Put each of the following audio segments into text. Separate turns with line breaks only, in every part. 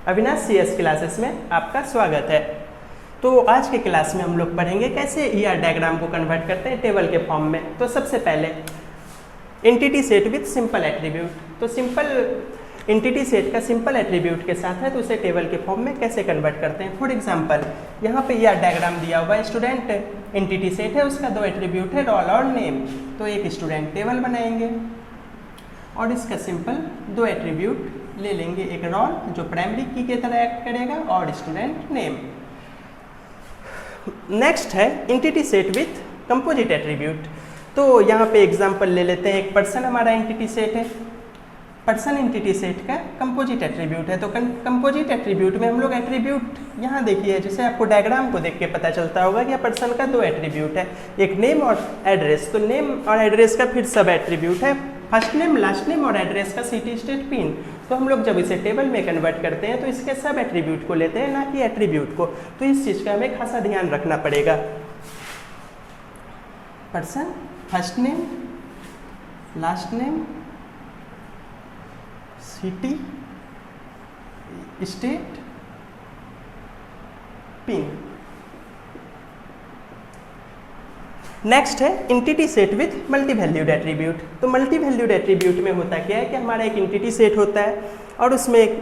Avinash CS classes में आपका स्वागत है। तो आज के क्लास में हम लोग पढ़ेंगे कैसे ER डायग्राम को कन्वर्ट करते हैं टेबल के फॉर्म में। तो सबसे पहले entity set with simple attribute, तो सिंपल एंटिटी सेट का सिंपल एट्रीब्यूट के साथ है तो उसे टेबल के फॉर्म में कैसे कन्वर्ट करते हैं। फॉर एग्जांपल यहाँ पे ER डायग्राम दिया हुआ है, स्टूडेंट एंटिटी सेट है, उसका दो एट्रीब्यूट है रोल और नेम। तो एक स्टूडेंट टेबल बनाएंगे और इसका सिंपल दो एट्रीब्यूट ले लेंगे, एक रोल जो प्राइमरी की तरह एक्ट करेगा और स्टूडेंट नेम। नेक्स्ट है entity set with composite attribute. तो यहाँ पे एग्जांपल ले लेते हैं, एक पर्सन हमारा एंटिटी सेट है, पर्सन एंटिटी सेट का कंपोजिट एट्रीब्यूट है। तो कंपोजिट एट्रीब्यूट में हम लोग एट्रीब्यूट यहाँ देखिए, जैसे आपको डायग्राम को देख के पता चलता होगा कि पर्सन का दो एट्रीब्यूट है, एक नेम और एड्रेस। तो नेम और एड्रेस का फिर सब एट्रीब्यूट है, फर्स्ट नेम, लास्ट नेम और एड्रेस का सिटी स्टेट पिन। तो हम लोग जब इसे टेबल में कन्वर्ट करते हैं तो इसके सब एट्रीब्यूट को लेते हैं, ना कि एट्रीब्यूट को। तो इस चीज़ का हमें खासा ध्यान रखना पड़ेगा। Person, first name, last name, city state, pin. Next है entity set with multi valued attribute. तो मल्टी वैल्यूड एट्रीब्यूट में होता क्या है कि हमारा एक एंटिटी सेट होता है और उसमें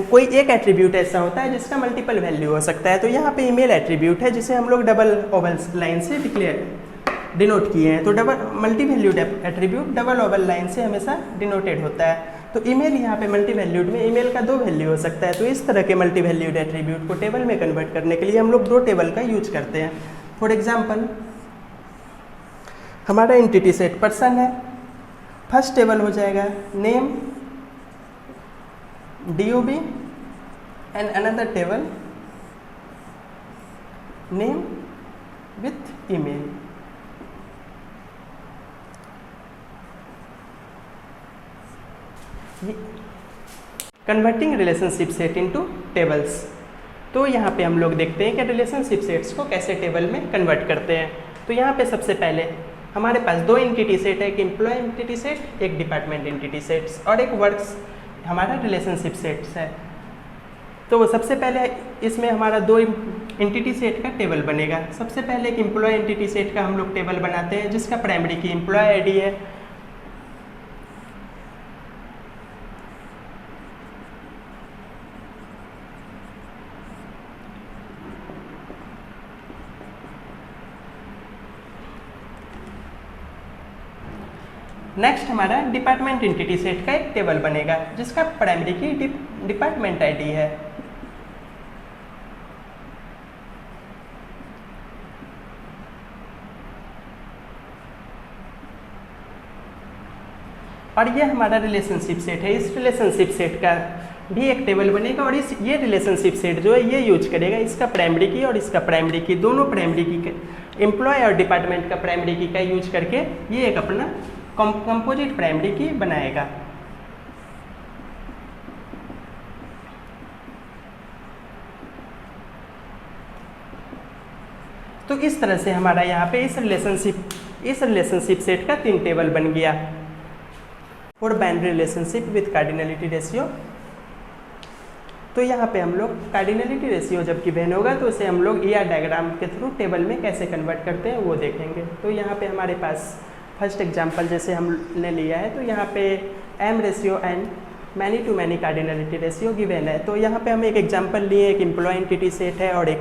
कोई एक एट्रीब्यूट ऐसा होता है जिसका मल्टीपल वैल्यू हो सकता है। तो यहाँ पे ईमेल एट्रीब्यूट है जिसे हम लोग डबल ओवल लाइन से डिनोट किए हैं। तो double multi valued attribute double Oval line से हमेशा डिनोटेड होता है। तो ईमेल यहाँ पे मल्टी वैल्यूड में ईमेल का दो वैल्यू हो सकता है। तो इस तरह के मल्टी वैल्यूड एट्रीब्यूट को टेबल में कन्वर्ट करने के लिए हम लोग दो टेबल का यूज करते हैं। फॉर एग्जाम्पल हमारा एंटिटी सेट पर्सन है, फर्स्ट टेबल हो जाएगा name DOB and another table name with email. Converting relationship set into tables. तो यहाँ पे हम लोग देखते हैं कि रिलेशनशिप सेट्स को कैसे टेबल में कन्वर्ट करते हैं। तो यहाँ पे सबसे पहले हमारे पास दो एंटिटी सेट है, एक एम्प्लॉय एंटिटी सेट, एक डिपार्टमेंट एंटिटी सेट्स और एक वर्क्स हमारा रिलेशनशिप सेट्स है। तो सबसे पहले इसमें हमारा दो एंटिटी सेट का टेबल बनेगा। सबसे पहले एक एम्प्लॉय एंटिटी सेट का हम लोग टेबल बनाते हैं जिसका प्राइमरी की एम्प्लॉय आईडी है, नेक्स्ट हमारा डिपार्टमेंट एंटिटी सेट का एक टेबल बनेगा जिसका प्राइमरी की डिपार्टमेंट आईडी है। और ये हमारा रिलेशनशिप सेट है, इस रिलेशनशिप सेट का भी एक टेबल बनेगा और ये रिलेशनशिप सेट जो है ये यूज करेगा इसका प्राइमरी की और इसका प्राइमरी की, दोनों प्राइमरी की एम्प्लॉय और डिपार्टमेंट का प्राइमरी की का यूज करके ये एक अपना कंपोजिट प्राइमरी की बनाएगा। तो इस तरह से हमारा यहाँ पे इस रिलेशनशिप सेट का तीन टेबल बन गया। और binary relationship with cardinality ratio. तो यहाँ पे हम लोग कार्डिनलिटी रेशियो जब गिवन होगा तो उसे हम लोग ER डायग्राम के थ्रू टेबल में कैसे कन्वर्ट करते हैं वो देखेंगे। तो यहाँ पे हमारे पास फर्स्ट एग्जांपल जैसे हमने लिया है, तो यहाँ पे M ratio and many to many cardinality ratio given है। तो यहाँ पे हम एक एग्जांपल लिए, एक एम्प्लॉय एंटिटी सेट है और एक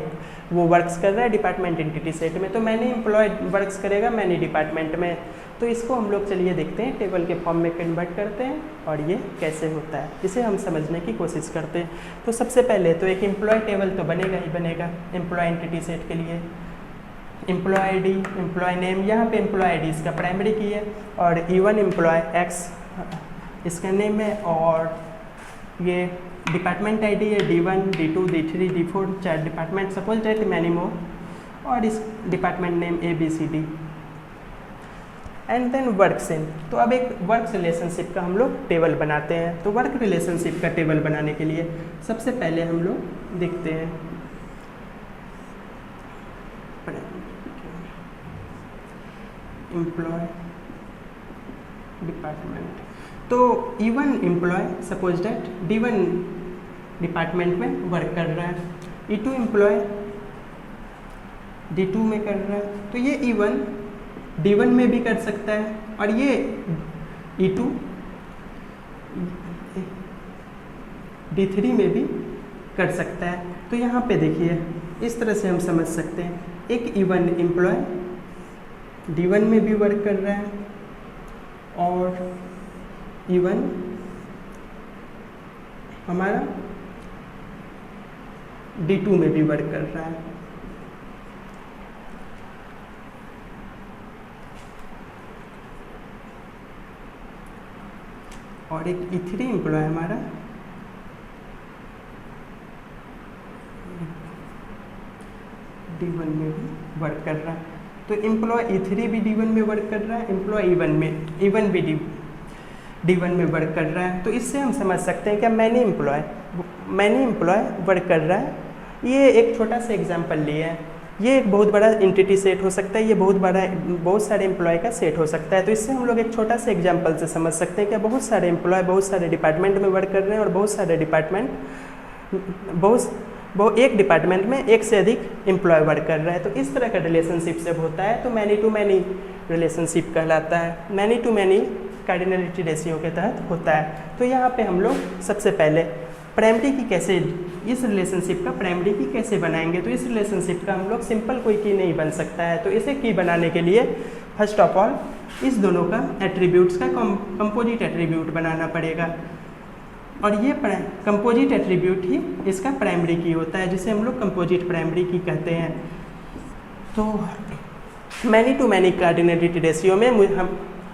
वो वर्क्स कर रहा है डिपार्टमेंट एंटिटी सेट में। तो मैनी एम्प्लॉय वर्क्स करेगा मैनी डिपार्टमेंट में। तो इसको हम लोग चलिए देखते हैं, टेबल के फॉर्म में कन्वर्ट करते हैं और ये कैसे होता है इसे हम समझने की कोशिश करते हैं। तो सबसे पहले तो एक एम्प्लॉय टेबल तो बनेगा ही बनेगा एम्प्लॉय एंटिटी सेट के लिए। एम्प्लॉय आईडी, एम्प्लॉय नेम, यहाँ पे एम्प्लॉय आईडी इसका प्राइमरी की है और E1 एम्प्लॉय X इसका नेम है और ये डिपार्टमेंट आईडी है D1, D2, D3, D4 चार department suppose that many more और इस department name ABCD and then works in. तो अब एक वर्क्स रिलेशनशिप का हम लोग टेबल बनाते हैं। तो वर्क रिलेशनशिप का टेबल बनाने के लिए सबसे पहले हम लोग देखते हैं एम्प्लॉय डिपार्टमेंट। तो E1 employee suppose that D1 department में वर्क कर रहा है, E2 एम्प्लॉय D2 में कर रहा है, तो ये E1 D1 में भी कर सकता है और ये E2 D3 में भी कर सकता है। तो यहाँ पे देखिए इस तरह से हम समझ सकते हैं, एक E1 एम्प्लॉय D1 में भी वर्क कर रहा है और E1 हमारा D2 में भी वर्क कर रहा है। और एक E3 एम्प्लॉय हमारा D1 में भी वर्क कर रहा है। तो एम्प्लॉय E3 भी D1 में वर्क कर रहा है, एम्प्लॉय E1 भी D1 में वर्क कर रहा है। तो इससे हम समझ सकते हैं कि मैनी एम्प्लॉय वर्क कर रहा है। ये एक छोटा सा एग्जांपल लिया है, ये एक बहुत बड़ा एंटिटी सेट हो सकता है, ये बहुत सारे एम्प्लॉय का सेट हो सकता है। तो इससे हम लोग एक छोटा सा एग्जांपल से समझ सकते हैं कि बहुत सारे एम्प्लॉय बहुत सारे डिपार्टमेंट में वर्क कर रहे हैं और बहुत सारे डिपार्टमेंट एक डिपार्टमेंट में एक से अधिक एम्प्लॉय वर्क कर रहा है। तो इस तरह का रिलेशनशिप जब होता है तो मैनी टू मैनी रिलेशनशिप कहलाता है, many to many cardinality ratio के तहत होता है। तो यहाँ पे हम लोग सबसे पहले प्राइमरी की कैसे, इस रिलेशनशिप का प्राइमरी की कैसे बनाएंगे। तो इस रिलेशनशिप का हम लोग सिंपल कोई की नहीं बन सकता है। तो इसे की बनाने के लिए फर्स्ट ऑफ ऑल इस दोनों का एट्रीब्यूट्स का कंपोजिट एट्रीब्यूट बनाना पड़ेगा और ये कंपोजिट एट्रीब्यूट ही इसका प्राइमरी की होता है, जिसे हम लोग कंपोजिट प्राइमरी की कहते हैं। तो many to many cardinality ratio में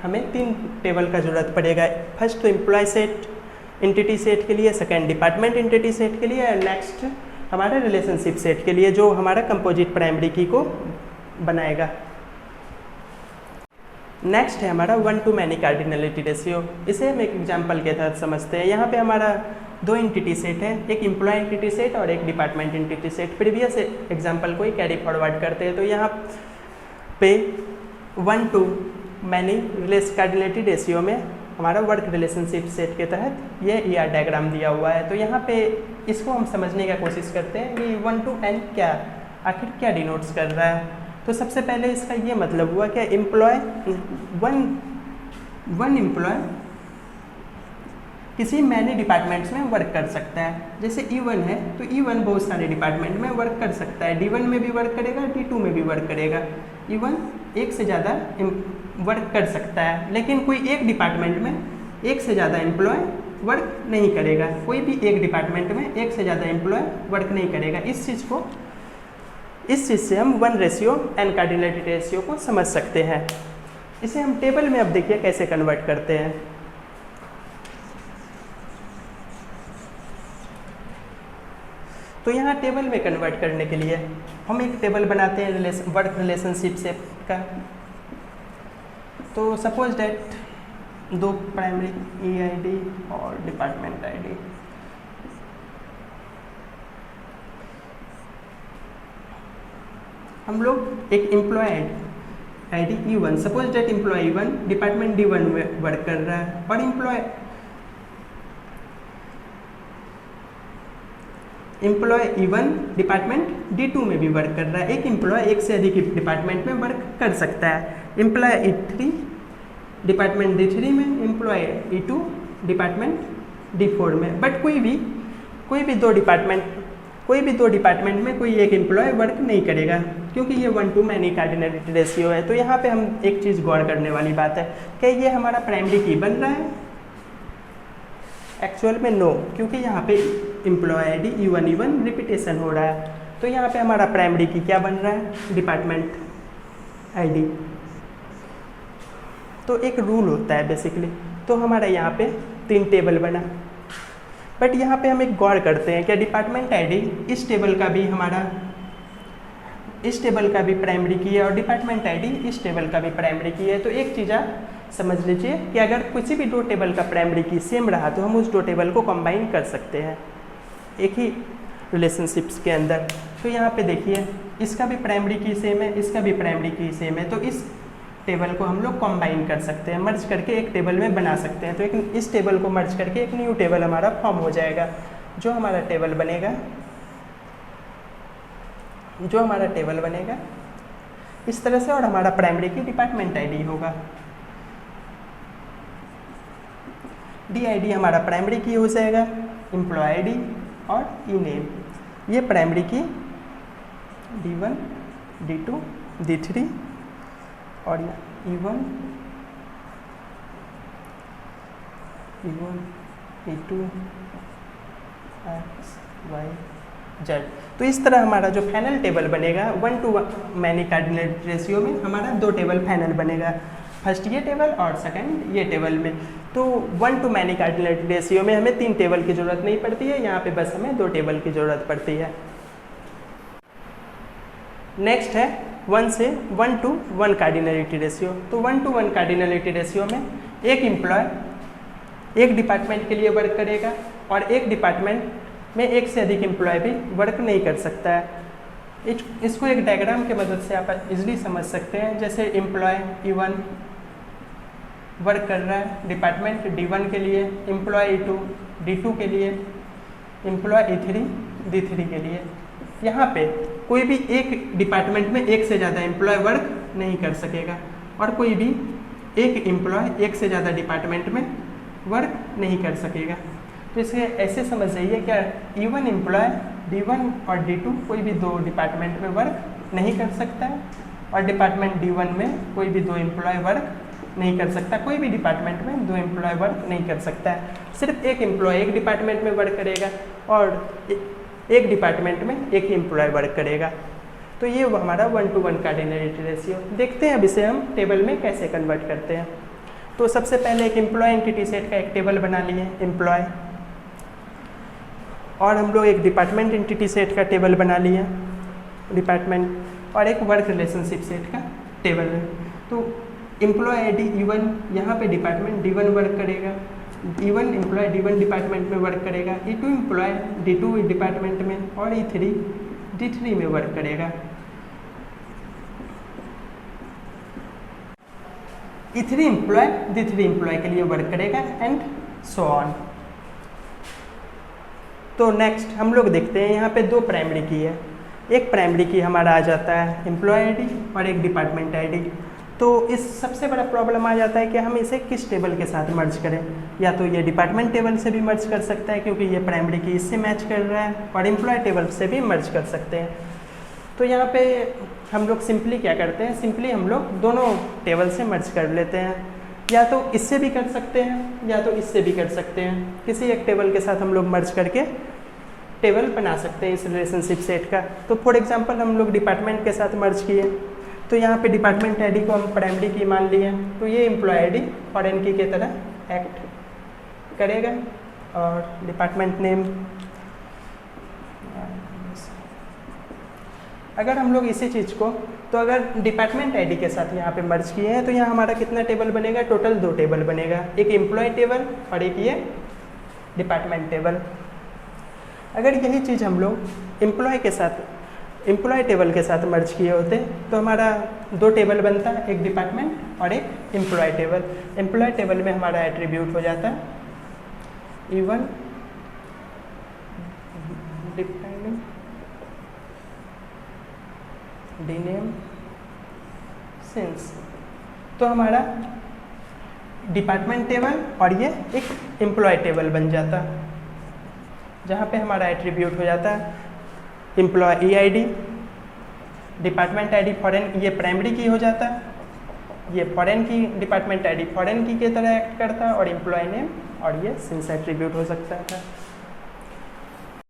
हमें 3 टेबल का जरूरत पड़ेगा। फर्स्ट तो एम्प्लॉय सेट एंटिटी सेट के लिए, सेकंड डिपार्टमेंट एंटिटी सेट के लिए और नेक्स्ट हमारे रिलेशनशिप सेट के लिए जो हमारा कंपोजिट प्राइमरी की को बनाएगा। नेक्स्ट है हमारा 1 टू मैनी कार्डिनलिटी रेशियो। इसे हम एक एग्जांपल के तहत समझते हैं। यहाँ पे हमारा 2 एंटिटी सेट है, एक एम्प्लॉय एंटिटी सेट और एक department entity set. Previous example को ही कैरी फॉरवर्ड करते हैं। तो यहाँ पे 1 टू मैनी कार्डिनलिटी रेशियो में हमारा वर्क रिलेशनशिप सेट के तहत ये ER डायग्राम दिया हुआ है। तो यहाँ पे इसको हम समझने की कोशिश करते हैं कि 1 टू N क्या आखिर क्या डिनोट्स कर रहा है। तो सबसे पहले इसका ये मतलब हुआ कि वन एम्प्लॉय किसी मैनी डिपार्टमेंट्स में वर्क कर सकता है। जैसे E1 है तो E1 बहुत सारे डिपार्टमेंट में वर्क कर सकता है, D1 में भी वर्क करेगा, D2 में भी वर्क करेगा। E1 एक से ज़्यादा वर्क कर सकता है, लेकिन कोई एक डिपार्टमेंट में एक से ज़्यादा एम्प्लॉय वर्क नहीं करेगा। कोई भी एक डिपार्टमेंट में एक से ज़्यादा एम्प्लॉय वर्क नहीं करेगा। इस चीज़ से हम 1:n कार्डिनलिटी रेशियो को समझ सकते हैं। इसे हम टेबल में अब देखिए कैसे कन्वर्ट करते हैं। तो यहाँ टेबल में कन्वर्ट करने के लिए हम एक टेबल बनाते हैं वर्क रिलेशनशिप से का। तो सपोज डेट 2 प्राइमरी EID और डिपार्टमेंट ID। हम लोग एक employee ID E1, suppose that employee E1 department D1 में वर्क कर रहा है और एम्प्लॉय E1 डिपार्टमेंट D2 में भी वर्क कर रहा है। एक एम्प्लॉय एक से अधिक डिपार्टमेंट में वर्क कर सकता है। एम्प्लॉय E3 डिपार्टमेंट D3 में, एम्प्लॉय E2 डिपार्टमेंट D4 में। बट कोई भी दो डिपार्टमेंट में कोई एक एम्प्लॉय वर्क नहीं करेगा, क्योंकि ये 1 टू मैनी कार्डिनलिटी रेशियो है। तो यहाँ पे हम एक चीज़ गौर करने वाली बात है कि ये हमारा प्राइमरी की बन रहा है। एक्चुअल में नो, क्योंकि यहाँ पे एम्प्लॉय ID E1 रिपीटेशन हो रहा है। तो यहाँ पे हमारा प्राइमरी की क्या बन रहा है, डिपार्टमेंट ID। तो एक रूल होता है बेसिकली। तो हमारा यहाँ पे 3 टेबल बना, बट यहाँ पे हम एक गौर करते हैं कि डिपार्टमेंट ID इस टेबल का भी प्राइमरी की है और डिपार्टमेंट ID इस टेबल का भी प्राइमरी की है। तो एक चीज़ आप समझ लीजिए कि अगर किसी भी 2 टेबल का प्राइमरी की सेम रहा तो हम उस 2 टेबल को कंबाइन कर सकते हैं एक ही रिलेशनशिप्स के अंदर। तो यहाँ पे देखिए इसका भी प्राइमरी की सेम है, इसका भी प्राइमरी की सेम है। तो इस टेबल को हम लोग कंबाइन कर सकते हैं, मर्ज करके एक टेबल में बना सकते हैं। तो इस टेबल को मर्ज करके एक न्यू टेबल हमारा फॉर्म हो जाएगा। जो हमारा टेबल बनेगा इस तरह से, और हमारा प्राइमरी की डिपार्टमेंट आईडी होगा। डी आईडी हमारा प्राइमरी की हो जाएगा, एम्प्लॉय आईडी और ई नेम, ये प्राइमरी की D1, D2, D3 और E1, E2, X, Y, Z। तो इस तरह हमारा जो फाइनल टेबल बनेगा 1 to मैनी कार्डिनलिटी रेशियो में हमारा 2 टेबल फाइनल बनेगा, फर्स्ट ये टेबल और सेकंड ये टेबल में। तो 1 to मैनी कार्डिनलिटी रेशियो में हमें 3 टेबल की ज़रूरत नहीं पड़ती है, यहाँ पे बस हमें 2 टेबल की ज़रूरत पड़ती है। नेक्स्ट है 1 से 1 to 1 कार्डिनलिटी रेशियो। तो 1 to 1 कार्डिनलिटी रेशियो में एक एम्प्लॉय एक डिपार्टमेंट के लिए वर्क करेगा और एक डिपार्टमेंट में एक से अधिक एम्प्लॉय भी वर्क नहीं कर सकता है। इसको एक डायग्राम के मदद से आप इजली समझ सकते हैं। जैसे एम्प्लॉय E1 वर्क कर रहा है डिपार्टमेंट D1 के लिए, एम्प्लॉय E2 D2 के लिए, एम्प्लॉय E3 D3 के लिए। यहाँ पे कोई भी एक डिपार्टमेंट में एक से ज़्यादा एम्प्लॉय वर्क नहीं कर सकेगा और कोई भी एक एम्प्लॉय एक से ज़्यादा डिपार्टमेंट में वर्क नहीं कर सकेगा। तो इसे ऐसे समझ जाइए क्या E1 एम्प्लॉय D1 और D2 कोई भी 2 डिपार्टमेंट में वर्क नहीं कर सकता है और डिपार्टमेंट D1 में कोई भी 2 एम्प्लॉय वर्क नहीं कर सकता, कोई भी डिपार्टमेंट में 2 एम्प्लॉय वर्क नहीं कर सकता है। सिर्फ एक एम्प्लॉय एक डिपार्टमेंट में वर्क करेगा और एक डिपार्टमेंट में एक ही एम्प्लॉय वर्क करेगा। तो ये हमारा 1 to 1 कार्डिनलिटी रेशियो। देखते हैं अब इसे हम टेबल में कैसे कन्वर्ट करते हैं। तो सबसे पहले एक एम्प्लॉय एंटिटी सेट का एक टेबल बना लिए एम्प्लॉय, और हम लोग एक डिपार्टमेंट एंटिटी सेट का टेबल बना लिए डिपार्टमेंट, और एक वर्क रिलेशनशिप सेट का टेबल है। तो एम्प्लॉय आईडी E1 यहाँ पे डिपार्टमेंट D1 वर्क करेगा, E1 एम्प्लॉय D1 डिपार्टमेंट में वर्क करेगा, E2 एम्प्लॉय D2 डिपार्टमेंट में और E3 D3 में वर्क करेगा। E3 एम्प्लॉय D3 एम्प्लॉय के लिए वर्क करेगा एंड सो ऑन। तो नेक्स्ट हम लोग देखते हैं यहाँ पे 2 प्राइमरी की है। एक प्राइमरी की हमारा आ जाता है एम्प्लॉय आईडी और एक डिपार्टमेंट आईडी। तो इस सबसे बड़ा प्रॉब्लम आ जाता है कि हम इसे किस टेबल के साथ मर्ज करें। या तो ये डिपार्टमेंट टेबल से भी मर्ज कर सकता है क्योंकि ये प्राइमरी की इससे मैच कर रहा है, और एम्प्लॉय टेबल से भी मर्ज कर सकते हैं। तो यहाँ पे हम लोग सिंपली क्या करते हैं, सिंपली हम लोग दोनों टेबल से मर्ज कर लेते हैं। या तो इससे भी कर सकते हैं या तो इससे भी कर सकते हैं। किसी एक टेबल के साथ हम लोग मर्ज करके टेबल बना सकते हैं इस रिलेशनशिप सेट का। तो फॉर एग्जांपल हम लोग डिपार्टमेंट के साथ मर्ज किए, तो यहाँ पे डिपार्टमेंट आईडी को हम प्राइमरी की मान लिए, तो ये एम्प्लॉय आईडी फॉरेन की तरह एक्ट करेगा, और डिपार्टमेंट नेम। अगर हम लोग इसी चीज़ को, तो अगर डिपार्टमेंट आईडी के साथ यहाँ पे मर्ज किए हैं तो यहाँ हमारा कितना टेबल बनेगा, टोटल 2 टेबल बनेगा, एक एम्प्लॉय टेबल और एक ये डिपार्टमेंट टेबल। अगर यही चीज़ हम लोग एम्प्लॉय टेबल के साथ मर्ज किए होते तो हमारा 2 टेबल बनता, एक डिपार्टमेंट और एक एम्प्लॉय टेबल। एम्प्लॉय टेबल में हमारा एट्रीब्यूट हो जाता E1 डिपेंडिंग डीनेम सिंस। तो हमारा डिपार्टमेंट टेबल और ये एक एम्प्लॉय टेबल बन जाता, जहाँ पे हमारा एट्रीब्यूट हो जाता है employee EID, department ID foreign, ये प्राइमरी की हो जाता, ये फॉरेन की डिपार्टमेंट आईडी फॉरेन की तरह एक्ट करता, और एम्प्लॉय नेम और ये सिंस एट्रीब्यूट हो सकता है।